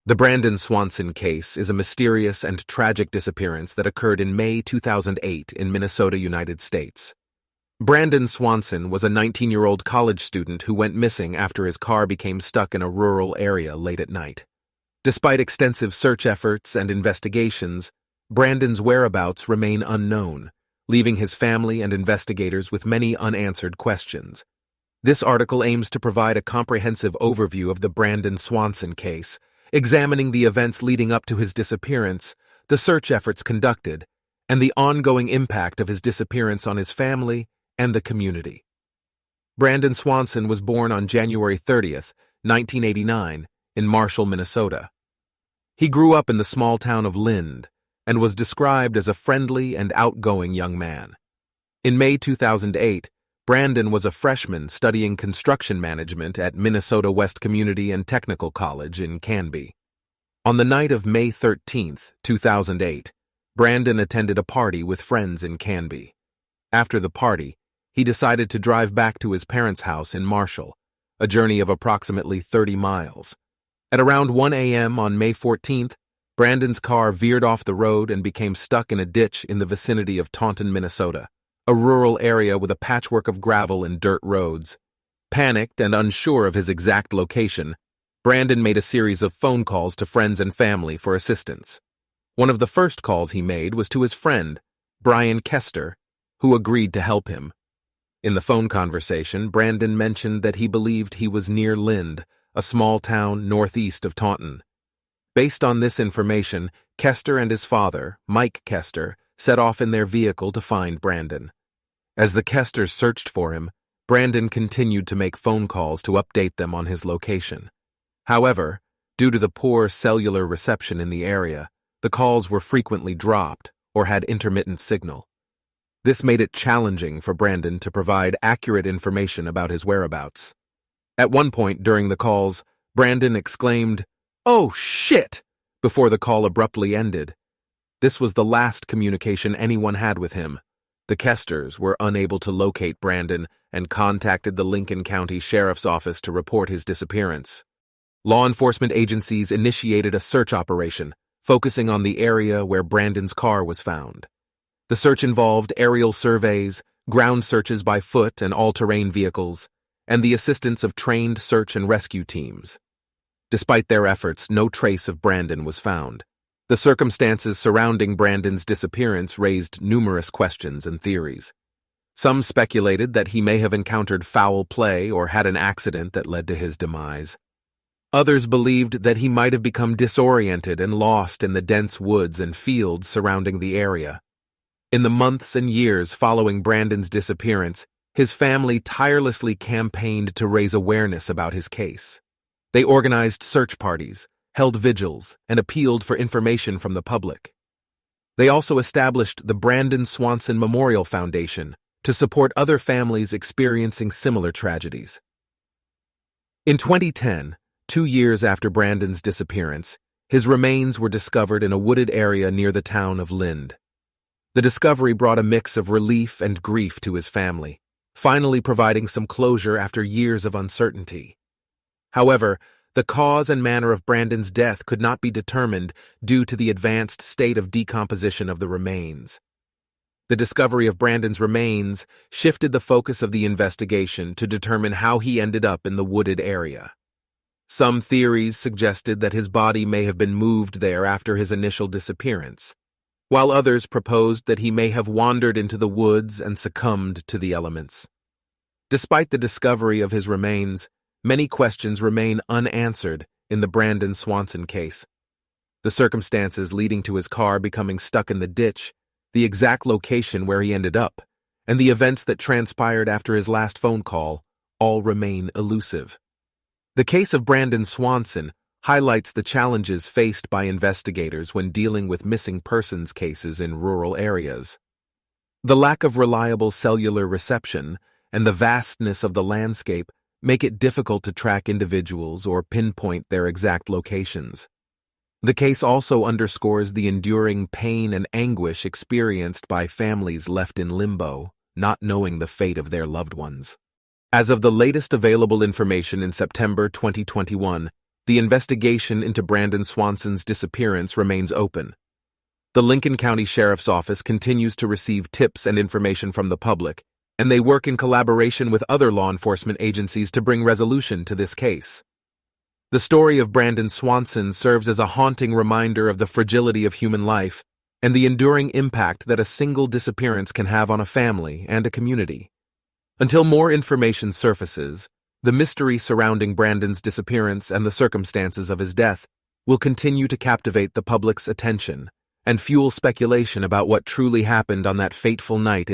The Brandon Swanson case is a mysterious and tragic disappearance that occurred in May 2008 in Minnesota, United States. Brandon Swanson was a 19-year-old college student who went missing after his car became stuck in a rural area late at night. Despite extensive search efforts and investigations, Brandon's whereabouts remain unknown, leaving his family and investigators with many unanswered questions. This article aims to provide a comprehensive overview of the Brandon Swanson case, examining the events leading up to his disappearance, the search efforts conducted, and the ongoing impact of his disappearance on his family and the community. Brandon Swanson was born on January 30th, 1989, in Marshall, Minnesota. He grew up in the small town of Lind and was described as a friendly and outgoing young man. In May 2008, Brandon was a freshman studying construction management at Minnesota West Community and Technical College in Canby. On the night of May 13, 2008, Brandon attended a party with friends in Canby. After the party, he decided to drive back to his parents' house in Marshall, a journey of approximately 30 miles. At around 1 a.m. on May 14th, Brandon's car veered off the road and became stuck in a ditch in the vicinity of Taunton, Minnesota, a rural area with a patchwork of gravel and dirt roads. Panicked and unsure of his exact location, Brandon made a series of phone calls to friends and family for assistance. One of the first calls he made was to his friend, Brian Kester, who agreed to help him. In the phone conversation, Brandon mentioned that he believed he was near Lind, a small town northeast of Taunton. Based on this information, Kester and his father, Mike Kester, set off in their vehicle to find Brandon. As the Kesters searched for him, Brandon continued to make phone calls to update them on his location. However, due to the poor cellular reception in the area, the calls were frequently dropped or had intermittent signal. This made it challenging for Brandon to provide accurate information about his whereabouts. At one point during the calls, Brandon exclaimed, "Oh, shit!" before the call abruptly ended. This was the last communication anyone had with him. The Kesters were unable to locate Brandon and contacted the Lincoln County Sheriff's Office to report his disappearance. Law enforcement agencies initiated a search operation, focusing on the area where Brandon's car was found. The search involved aerial surveys, ground searches by foot and all-terrain vehicles, and the assistance of trained search and rescue teams. Despite their efforts, no trace of Brandon was found. The circumstances surrounding Brandon's disappearance raised numerous questions and theories. Some speculated that he may have encountered foul play or had an accident that led to his demise. Others believed that he might have become disoriented and lost in the dense woods and fields surrounding the area. In the months and years following Brandon's disappearance, his family tirelessly campaigned to raise awareness about his case. They organized search parties, held vigils, and appealed for information from the public. They also established the Brandon Swanson Memorial Foundation to support other families experiencing similar tragedies. In 2010, 2 years after Brandon's disappearance, his remains were discovered in a wooded area near the town of Lind. The discovery brought a mix of relief and grief to his family, finally providing some closure after years of uncertainty. However, the cause and manner of Brandon's death could not be determined due to the advanced state of decomposition of the remains. The discovery of Brandon's remains shifted the focus of the investigation to determine how he ended up in the wooded area. Some theories suggested that his body may have been moved there after his initial disappearance, while others proposed that he may have wandered into the woods and succumbed to the elements. Despite the discovery of his remains, many questions remain unanswered in the Brandon Swanson case. The circumstances leading to his car becoming stuck in the ditch, the exact location where he ended up, and the events that transpired after his last phone call all remain elusive. The case of Brandon Swanson highlights the challenges faced by investigators when dealing with missing persons cases in rural areas. The lack of reliable cellular reception and the vastness of the landscape make it difficult to track individuals or pinpoint their exact locations. The case also underscores the enduring pain and anguish experienced by families left in limbo, not knowing the fate of their loved ones. As of the latest available information in September 2021, the investigation into Brandon Swanson's disappearance remains open. The Lincoln County Sheriff's Office continues to receive tips and information from the public, and they work in collaboration with other law enforcement agencies to bring resolution to this case. The story of Brandon Swanson serves as a haunting reminder of the fragility of human life and the enduring impact that a single disappearance can have on a family and a community. Until more information surfaces, the mystery surrounding Brandon's disappearance and the circumstances of his death will continue to captivate the public's attention and fuel speculation about what truly happened on that fateful night